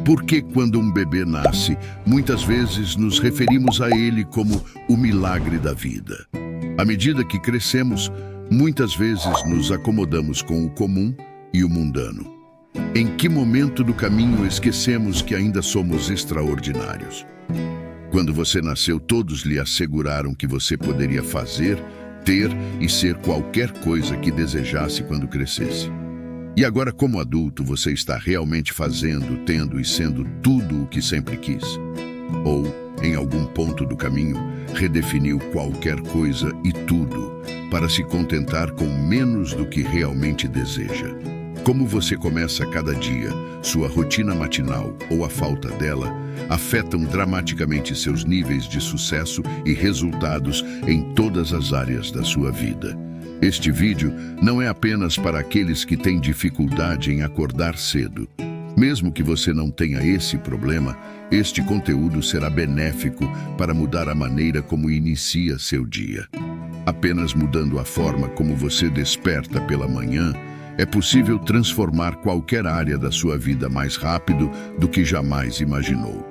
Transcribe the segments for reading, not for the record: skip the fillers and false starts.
Porque quando um bebê nasce, muitas vezes nos referimos a ele como o milagre da vida. À medida que crescemos, muitas vezes nos acomodamos com o comum e o mundano. Em que momento do caminho esquecemos que ainda somos extraordinários? Quando você nasceu, todos lhe asseguraram que você poderia fazer, ter e ser qualquer coisa que desejasse quando crescesse. E agora, como adulto, você está realmente fazendo, tendo e sendo tudo o que sempre quis? Ou, em algum ponto do caminho, redefiniu qualquer coisa e tudo para se contentar com menos do que realmente deseja? Como você começa cada dia, sua rotina matinal ou a falta dela afetam dramaticamente seus níveis de sucesso e resultados em todas as áreas da sua vida. Este vídeo não é apenas para aqueles que têm dificuldade em acordar cedo. Mesmo que você não tenha esse problema, este conteúdo será benéfico para mudar a maneira como inicia seu dia. Apenas mudando a forma como você desperta pela manhã, é possível transformar qualquer área da sua vida mais rápido do que jamais imaginou.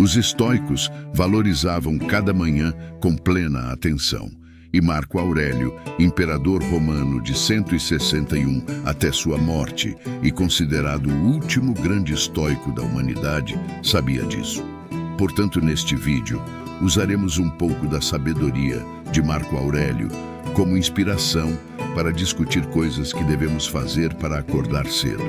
Os estoicos valorizavam cada manhã com plena atenção. E Marco Aurélio, imperador romano de 161 até sua morte e considerado o último grande estoico da humanidade, sabia disso. Portanto, neste vídeo, usaremos um pouco da sabedoria de Marco Aurélio como inspiração para discutir coisas que devemos fazer para acordar cedo.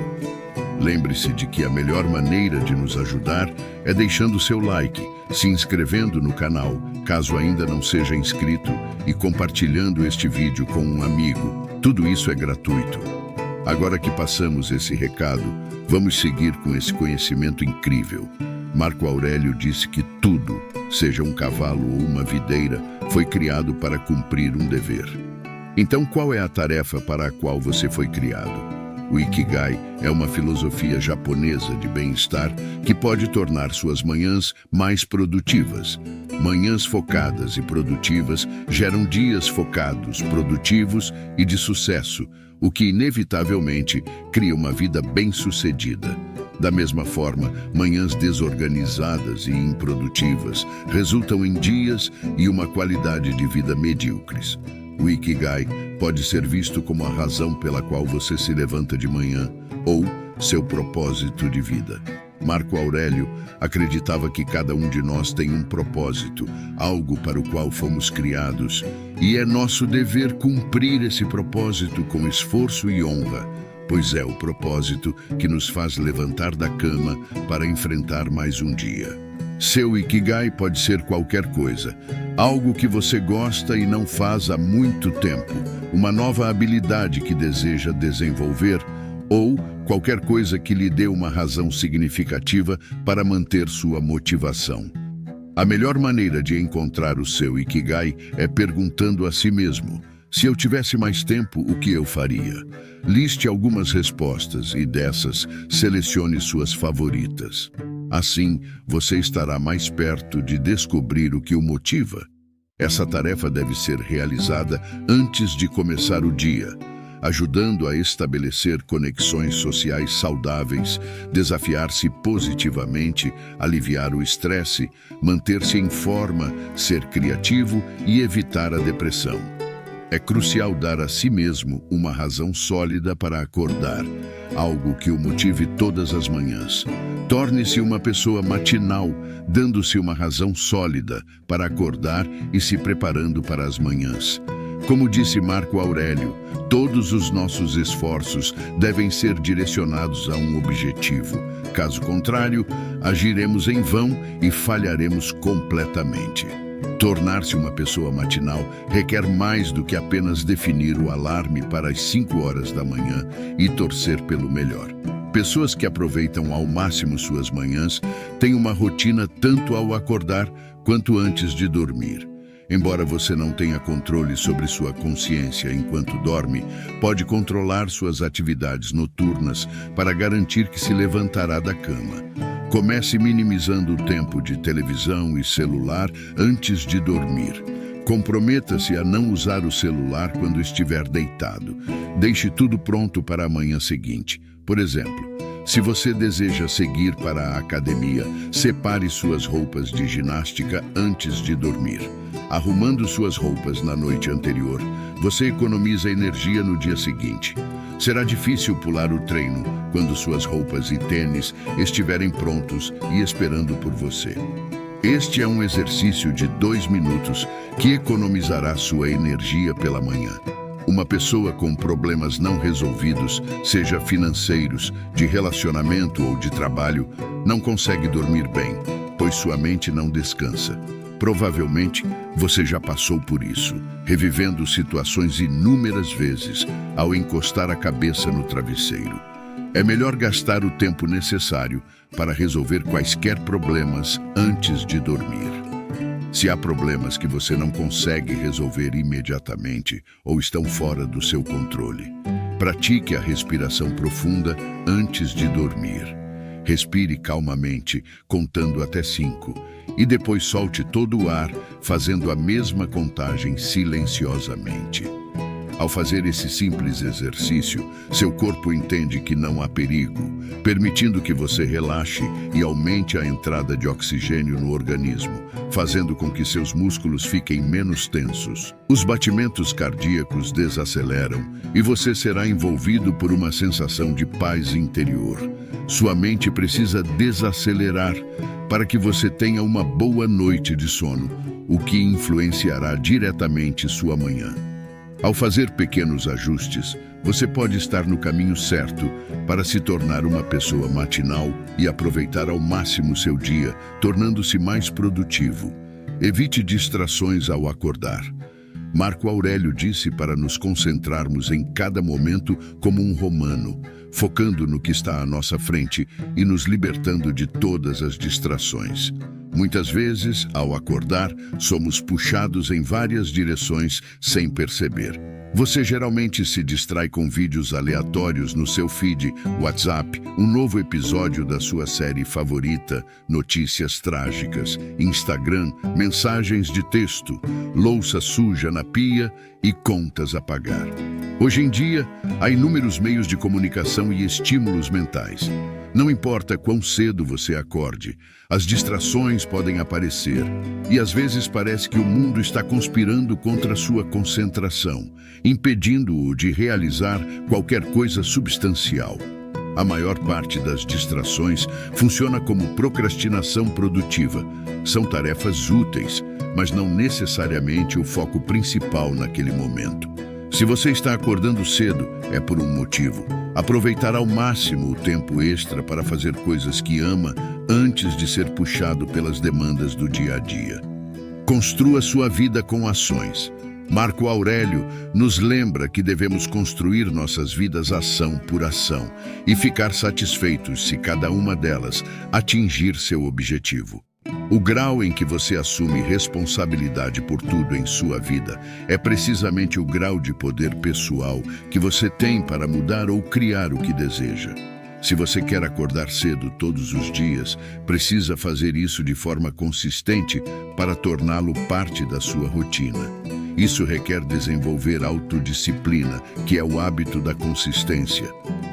Lembre-se de que a melhor maneira de nos ajudar é deixando seu like, se inscrevendo no canal, caso ainda não seja inscrito, e compartilhando este vídeo com um amigo. Tudo isso é gratuito. Agora que passamos esse recado, vamos seguir com esse conhecimento incrível. Marco Aurélio disse que tudo, seja um cavalo ou uma videira, foi criado para cumprir um dever. Então, qual é a tarefa para a qual você foi criado? O Ikigai é uma filosofia japonesa de bem-estar que pode tornar suas manhãs mais produtivas. Manhãs focadas e produtivas geram dias focados, produtivos e de sucesso, o que inevitavelmente cria uma vida bem-sucedida. Da mesma forma, manhãs desorganizadas e improdutivas resultam em dias e uma qualidade de vida medíocres. O Ikigai pode ser visto como a razão pela qual você se levanta de manhã, ou seu propósito de vida. Marco Aurélio acreditava que cada um de nós tem um propósito, algo para o qual fomos criados, e é nosso dever cumprir esse propósito com esforço e honra, pois é o propósito que nos faz levantar da cama para enfrentar mais um dia. Seu Ikigai pode ser qualquer coisa, algo que você gosta e não faz há muito tempo, uma nova habilidade que deseja desenvolver, ou qualquer coisa que lhe dê uma razão significativa para manter sua motivação. A melhor maneira de encontrar o seu Ikigai é perguntando a si mesmo: se eu tivesse mais tempo, o que eu faria? Liste algumas respostas e dessas, selecione suas favoritas. Assim, você estará mais perto de descobrir o que o motiva. Essa tarefa deve ser realizada antes de começar o dia, ajudando a estabelecer conexões sociais saudáveis, desafiar-se positivamente, aliviar o estresse, manter-se em forma, ser criativo e evitar a depressão. É crucial dar a si mesmo uma razão sólida para acordar, algo que o motive todas as manhãs. Torne-se uma pessoa matinal, dando-se uma razão sólida para acordar e se preparando para as manhãs. Como disse Marco Aurélio, todos os nossos esforços devem ser direcionados a um objetivo. Caso contrário, agiremos em vão e falharemos completamente. Tornar-se uma pessoa matinal requer mais do que apenas definir o alarme para as 5 horas da manhã e torcer pelo melhor. Pessoas que aproveitam ao máximo suas manhãs têm uma rotina tanto ao acordar quanto antes de dormir. Embora você não tenha controle sobre sua consciência enquanto dorme, pode controlar suas atividades noturnas para garantir que se levantará da cama. Comece minimizando o tempo de televisão e celular antes de dormir. Comprometa-se a não usar o celular quando estiver deitado. Deixe tudo pronto para a manhã seguinte. Por exemplo, Se você deseja seguir para a academia, separe suas roupas de ginástica antes de dormir. Arrumando suas roupas na noite anterior, você economiza energia no dia seguinte. Será difícil pular o treino quando suas roupas e tênis estiverem prontos e esperando por você. Este é um exercício de 2 minutos que economizará sua energia pela manhã. Uma pessoa com problemas não resolvidos, seja financeiros, de relacionamento ou de trabalho, não consegue dormir bem, pois sua mente não descansa. Provavelmente, você já passou por isso, revivendo situações inúmeras vezes ao encostar a cabeça no travesseiro. É melhor gastar o tempo necessário para resolver quaisquer problemas antes de dormir. Se há problemas que você não consegue resolver imediatamente ou estão fora do seu controle, pratique a respiração profunda antes de dormir. Respire calmamente, contando até 5, e depois solte todo o ar, fazendo a mesma contagem silenciosamente. Ao fazer esse simples exercício, seu corpo entende que não há perigo, permitindo que você relaxe e aumente a entrada de oxigênio no organismo, fazendo com que seus músculos fiquem menos tensos. Os batimentos cardíacos desaceleram e você será envolvido por uma sensação de paz interior. Sua mente precisa desacelerar para que você tenha uma boa noite de sono, o que influenciará diretamente sua manhã. Ao fazer pequenos ajustes, você pode estar no caminho certo para se tornar uma pessoa matinal e aproveitar ao máximo seu dia, tornando-se mais produtivo. Evite distrações ao acordar. Marco Aurélio disse para nos concentrarmos em cada momento como um romano, focando no que está à nossa frente e nos libertando de todas as distrações. Muitas vezes, ao acordar, somos puxados em várias direções sem perceber. Você geralmente se distrai com vídeos aleatórios no seu feed, WhatsApp, um novo episódio da sua série favorita, notícias trágicas, Instagram, mensagens de texto, louça suja na pia e contas a pagar. Hoje em dia, há inúmeros meios de comunicação e estímulos mentais. Não importa quão cedo você acorde, as distrações podem aparecer e às vezes parece que o mundo está conspirando contra a sua concentração, impedindo-o de realizar qualquer coisa substancial. A maior parte das distrações funciona como procrastinação produtiva. São tarefas úteis, mas não necessariamente o foco principal naquele momento. Se você está acordando cedo, é por um motivo. Aproveitar ao máximo o tempo extra para fazer coisas que ama antes de ser puxado pelas demandas do dia a dia. Construa sua vida com ações. Marco Aurélio nos lembra que devemos construir nossas vidas ação por ação e ficar satisfeitos se cada uma delas atingir seu objetivo. O grau em que você assume responsabilidade por tudo em sua vida é precisamente o grau de poder pessoal que você tem para mudar ou criar o que deseja. Se você quer acordar cedo todos os dias, precisa fazer isso de forma consistente para torná-lo parte da sua rotina. Isso requer desenvolver autodisciplina, que é o hábito da consistência.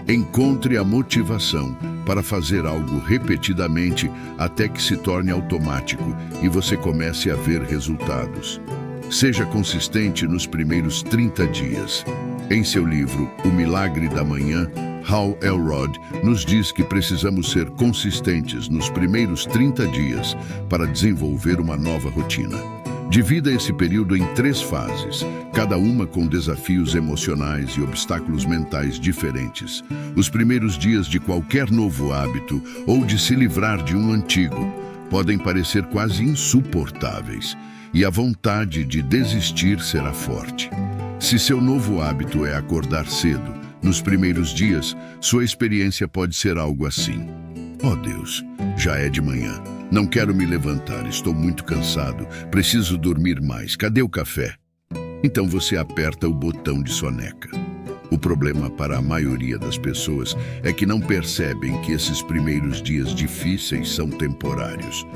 Encontre a motivação para fazer algo repetidamente até que se torne automático e você comece a ver resultados. Seja consistente nos primeiros 30 dias. Em seu livro, O Milagre da Manhã, Hal Elrod nos diz que precisamos ser consistentes nos primeiros 30 dias para desenvolver uma nova rotina. Divida esse período em 3 fases, cada uma com desafios emocionais e obstáculos mentais diferentes. Os primeiros dias de qualquer novo hábito ou de se livrar de um antigo podem parecer quase insuportáveis, e a vontade de desistir será forte. Se seu novo hábito é acordar cedo, nos primeiros dias, sua experiência pode ser algo assim. Oh Deus, já é de manhã. Não quero me levantar, estou muito cansado, preciso dormir mais. Cadê o café? Então você aperta o botão de soneca. O problema para a maioria das pessoas é que não percebem que esses primeiros dias difíceis são temporários.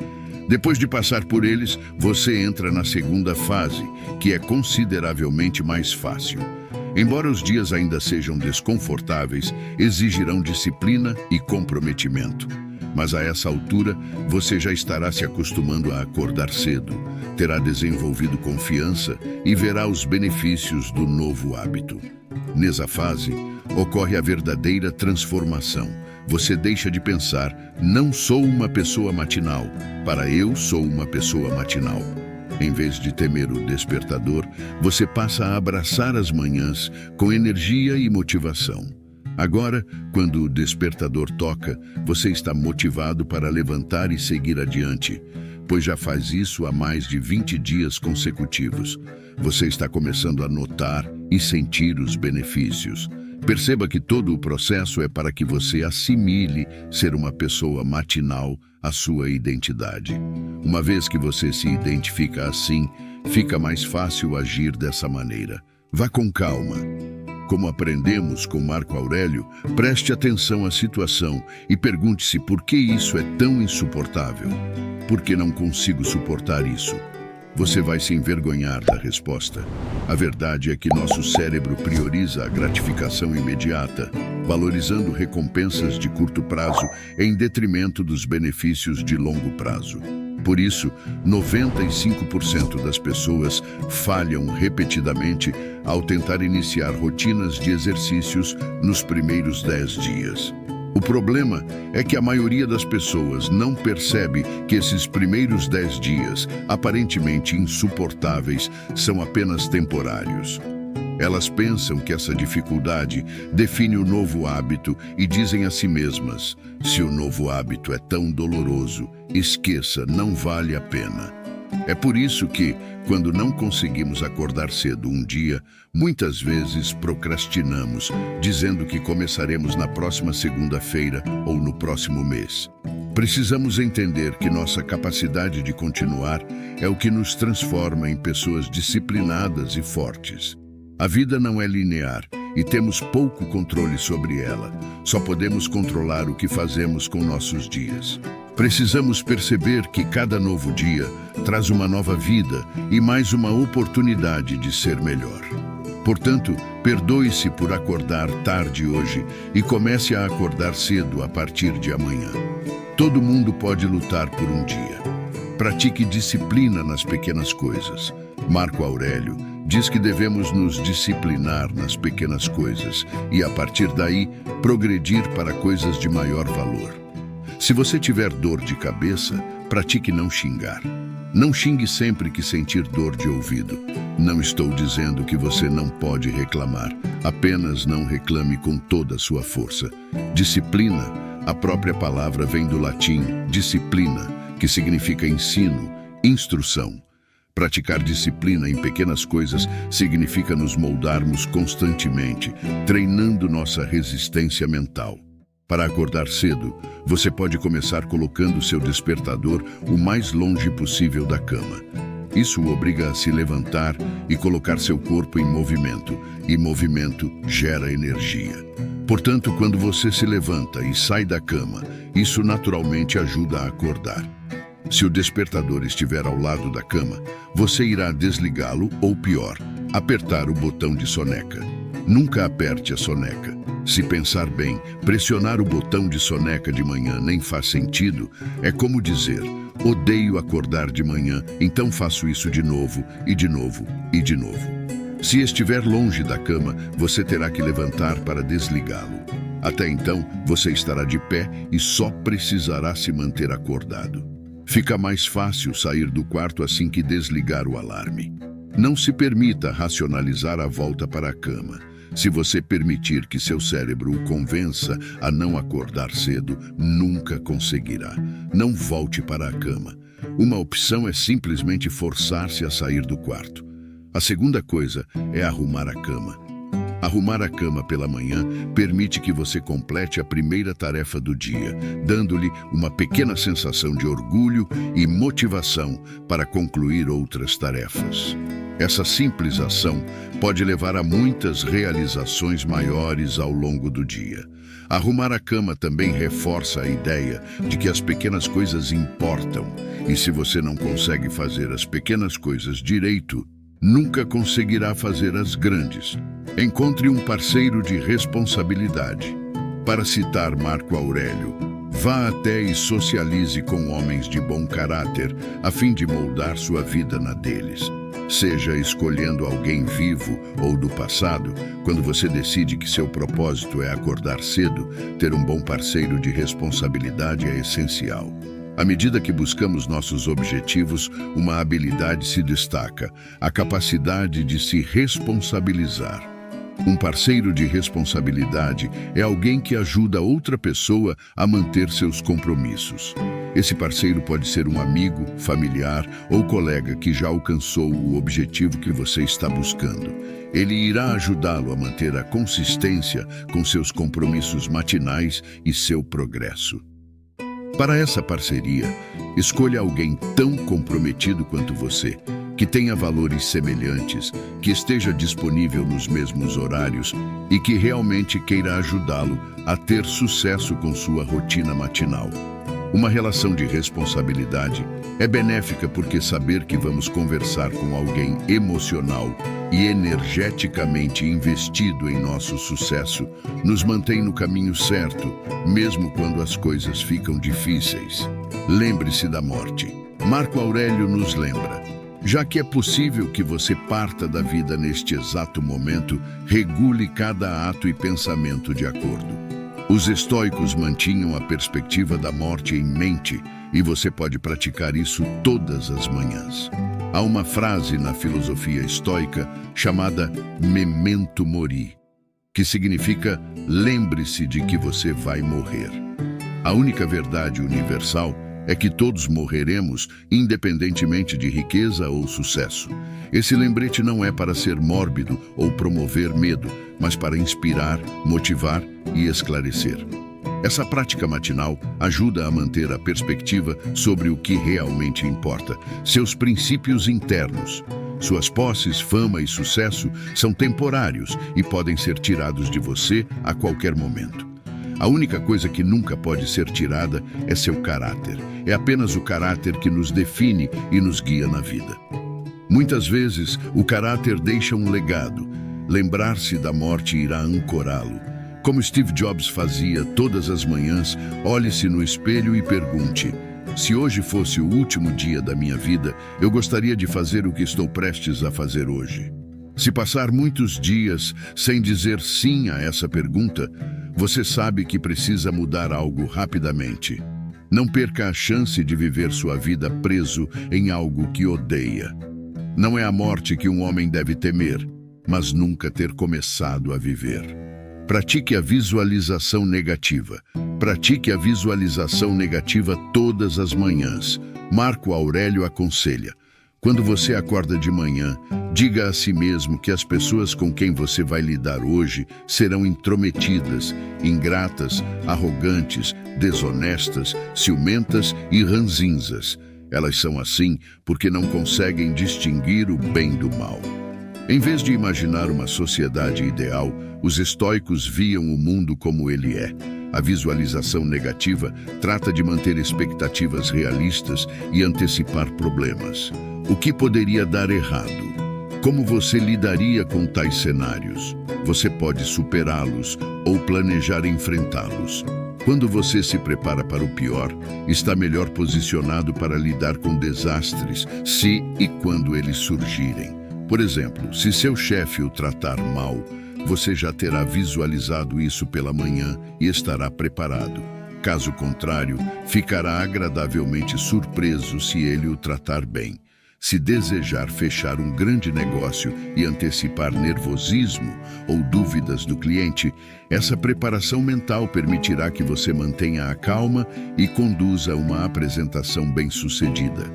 Depois de passar por eles, você entra na segunda fase, que é consideravelmente mais fácil. Embora os dias ainda sejam desconfortáveis, exigirão disciplina e comprometimento. Mas a essa altura, você já estará se acostumando a acordar cedo, terá desenvolvido confiança e verá os benefícios do novo hábito. Nessa fase, ocorre a verdadeira transformação. Você deixa de pensar, não sou uma pessoa matinal, para eu sou uma pessoa matinal. Em vez de temer o despertador, você passa a abraçar as manhãs com energia e motivação. Agora, quando o despertador toca, você está motivado para levantar e seguir adiante, pois já faz isso há mais de 20 dias consecutivos. Você está começando a notar e sentir os benefícios. Perceba que todo o processo é para que você assimile ser uma pessoa matinal à sua identidade. Uma vez que você se identifica assim, fica mais fácil agir dessa maneira. Vá com calma. Como aprendemos com Marco Aurélio, preste atenção à situação e pergunte-se por que isso é tão insuportável. Por que não consigo suportar isso? Você vai se envergonhar da resposta. A verdade é que nosso cérebro prioriza a gratificação imediata, valorizando recompensas de curto prazo em detrimento dos benefícios de longo prazo. Por isso, 95% das pessoas falham repetidamente ao tentar iniciar rotinas de exercícios nos primeiros 10 dias. O problema é que a maioria das pessoas não percebe que esses primeiros 10 dias, aparentemente insuportáveis, são apenas temporários. Elas pensam que essa dificuldade define o novo hábito e dizem a si mesmas: se o novo hábito é tão doloroso, esqueça, não vale a pena. É por isso que, quando não conseguimos acordar cedo um dia, muitas vezes procrastinamos, dizendo que começaremos na próxima segunda-feira ou no próximo mês. Precisamos entender que nossa capacidade de continuar é o que nos transforma em pessoas disciplinadas e fortes. A vida não é linear e temos pouco controle sobre ela. Só podemos controlar o que fazemos com nossos dias. Precisamos perceber que cada novo dia traz uma nova vida e mais uma oportunidade de ser melhor. Portanto, perdoe-se por acordar tarde hoje e comece a acordar cedo a partir de amanhã. Todo mundo pode lutar por um dia. Pratique disciplina nas pequenas coisas. Marco Aurélio diz que devemos nos disciplinar nas pequenas coisas e, a partir daí, progredir para coisas de maior valor. Se você tiver dor de cabeça, pratique não xingar. Não xingue sempre que sentir dor de ouvido. Não estou dizendo que você não pode reclamar, apenas não reclame com toda a sua força. Disciplina, a própria palavra vem do latim disciplina, que significa ensino, instrução. Praticar disciplina em pequenas coisas significa nos moldarmos constantemente, treinando nossa resistência mental. Para acordar cedo, você pode começar colocando seu despertador o mais longe possível da cama. Isso o obriga a se levantar e colocar seu corpo em movimento, e movimento gera energia. Portanto, quando você se levanta e sai da cama, isso naturalmente ajuda a acordar. Se o despertador estiver ao lado da cama, você irá desligá-lo ou, pior, apertar o botão de soneca. Nunca aperte a soneca. Se pensar bem, pressionar o botão de soneca de manhã nem faz sentido. É como dizer: odeio acordar de manhã, então faço isso de novo, e de novo, e de novo. Se estiver longe da cama, você terá que levantar para desligá-lo. Até então, você estará de pé e só precisará se manter acordado. Fica mais fácil sair do quarto assim que desligar o alarme. Não se permita racionalizar a volta para a cama. Se você permitir que seu cérebro o convença a não acordar cedo, nunca conseguirá. Não volte para a cama. Uma opção é simplesmente forçar-se a sair do quarto. A segunda coisa é arrumar a cama. Arrumar a cama pela manhã permite que você complete a primeira tarefa do dia, dando-lhe uma pequena sensação de orgulho e motivação para concluir outras tarefas. Essa simples ação pode levar a muitas realizações maiores ao longo do dia. Arrumar a cama também reforça a ideia de que as pequenas coisas importam, e se você não consegue fazer as pequenas coisas direito, nunca conseguirá fazer as grandes. Encontre um parceiro de responsabilidade. Para citar Marco Aurélio, vá até e socialize com homens de bom caráter, a fim de moldar sua vida na deles. Seja escolhendo alguém vivo ou do passado, quando você decide que seu propósito é acordar cedo, ter um bom parceiro de responsabilidade é essencial. À medida que buscamos nossos objetivos, uma habilidade se destaca: a capacidade de se responsabilizar. Um parceiro de responsabilidade é alguém que ajuda outra pessoa a manter seus compromissos. Esse parceiro pode ser um amigo, familiar ou colega que já alcançou o objetivo que você está buscando. Ele irá ajudá-lo a manter a consistência com seus compromissos matinais e seu progresso. Para essa parceria, escolha alguém tão comprometido quanto você, que tenha valores semelhantes, que esteja disponível nos mesmos horários e que realmente queira ajudá-lo a ter sucesso com sua rotina matinal. Uma relação de responsabilidade é benéfica porque saber que vamos conversar com alguém emocional e energeticamente investido em nosso sucesso nos mantém no caminho certo, mesmo quando as coisas ficam difíceis. Lembre-se da morte. Marco Aurélio nos lembra: já que é possível que você parta da vida neste exato momento, regule cada ato e pensamento de acordo. Os estoicos mantinham a perspectiva da morte em mente e você pode praticar isso todas as manhãs. Há uma frase na filosofia estoica chamada memento mori, que significa lembre-se de que você vai morrer. A única verdade universal é que todos morreremos, independentemente de riqueza ou sucesso. Esse lembrete não é para ser mórbido ou promover medo, mas para inspirar, motivar e esclarecer. Essa prática matinal ajuda a manter a perspectiva sobre o que realmente importa, seus princípios internos. Suas posses, fama e sucesso são temporários e podem ser tirados de você a qualquer momento. A única coisa que nunca pode ser tirada é seu caráter. É apenas o caráter que nos define e nos guia na vida. Muitas vezes, o caráter deixa um legado. Lembrar-se da morte irá ancorá-lo. Como Steve Jobs fazia todas as manhãs, olhe-se no espelho e pergunte: se hoje fosse o último dia da minha vida, eu gostaria de fazer o que estou prestes a fazer hoje. Se passar muitos dias sem dizer sim a essa pergunta, você sabe que precisa mudar algo rapidamente. Não perca a chance de viver sua vida preso em algo que odeia. Não é a morte que um homem deve temer, mas nunca ter começado a viver. Pratique a visualização negativa. Pratique a visualização negativa todas as manhãs. Marco Aurélio aconselha: quando você acorda de manhã, diga a si mesmo que as pessoas com quem você vai lidar hoje serão intrometidas, ingratas, arrogantes, desonestas, ciumentas e ranzinzas. Elas são assim porque não conseguem distinguir o bem do mal. Em vez de imaginar uma sociedade ideal, os estoicos viam o mundo como ele é. A visualização negativa trata de manter expectativas realistas e antecipar problemas. O que poderia dar errado? Como você lidaria com tais cenários? Você pode superá-los ou planejar enfrentá-los. Quando você se prepara para o pior, está melhor posicionado para lidar com desastres se e quando eles surgirem. Por exemplo, se seu chefe o tratar mal, você já terá visualizado isso pela manhã e estará preparado. Caso contrário, ficará agradavelmente surpreso se ele o tratar bem. Se desejar fechar um grande negócio e antecipar nervosismo ou dúvidas do cliente, essa preparação mental permitirá que você mantenha a calma e conduza uma apresentação bem-sucedida.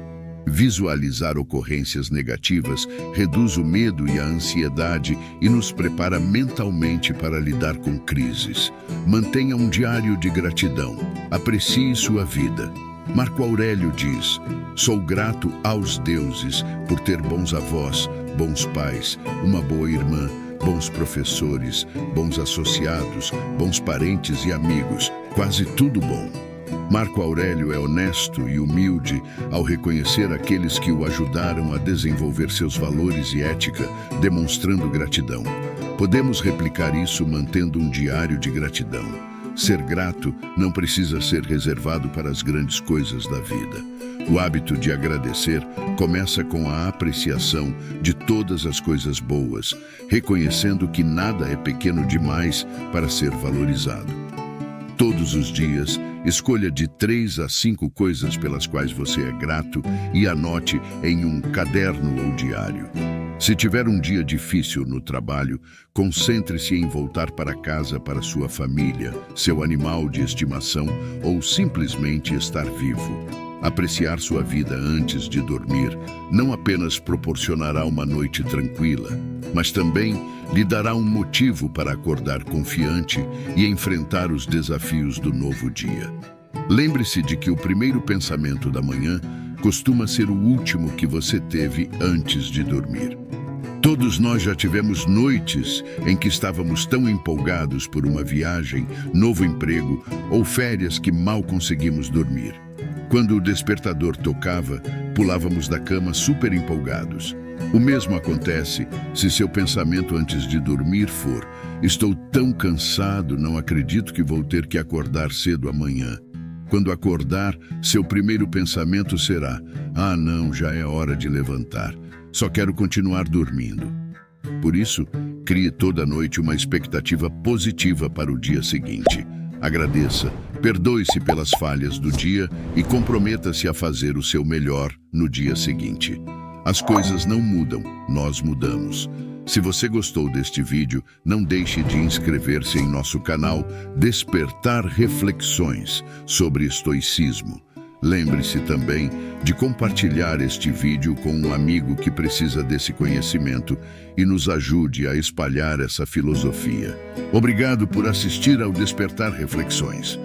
Visualizar ocorrências negativas reduz o medo e a ansiedade e nos prepara mentalmente para lidar com crises. Mantenha um diário de gratidão. Aprecie sua vida. Marco Aurélio diz: sou grato aos deuses por ter bons avós, bons pais, uma boa irmã, bons professores, bons associados, bons parentes e amigos, quase tudo bom. Marco Aurélio é honesto e humilde ao reconhecer aqueles que o ajudaram a desenvolver seus valores e ética, demonstrando gratidão. Podemos replicar isso mantendo um diário de gratidão. Ser grato não precisa ser reservado para as grandes coisas da vida. O hábito de agradecer começa com a apreciação de todas as coisas boas, reconhecendo que nada é pequeno demais para ser valorizado. Todos os dias, escolha de 3 a 5 coisas pelas quais você é grato e anote em um caderno ou diário. Se tiver um dia difícil no trabalho, concentre-se em voltar para casa para sua família, seu animal de estimação ou simplesmente estar vivo. Apreciar sua vida antes de dormir não apenas proporcionará uma noite tranquila, mas também lhe dará um motivo para acordar confiante e enfrentar os desafios do novo dia. Lembre-se de que o primeiro pensamento da manhã costuma ser o último que você teve antes de dormir. Todos nós já tivemos noites em que estávamos tão empolgados por uma viagem, novo emprego ou férias que mal conseguimos dormir. Quando o despertador tocava, pulávamos da cama super empolgados. O mesmo acontece se seu pensamento antes de dormir for: estou tão cansado, não acredito que vou ter que acordar cedo amanhã. Quando acordar, seu primeiro pensamento será: ah não, já é hora de levantar. Só quero continuar dormindo. Por isso, crie toda noite uma expectativa positiva para o dia seguinte. Agradeça, perdoe-se pelas falhas do dia e comprometa-se a fazer o seu melhor no dia seguinte. As coisas não mudam, nós mudamos. Se você gostou deste vídeo, não deixe de inscrever-se em nosso canal Despertar Reflexões sobre Estoicismo. Lembre-se também de compartilhar este vídeo com um amigo que precisa desse conhecimento e nos ajude a espalhar essa filosofia. Obrigado por assistir ao Despertar Reflexões.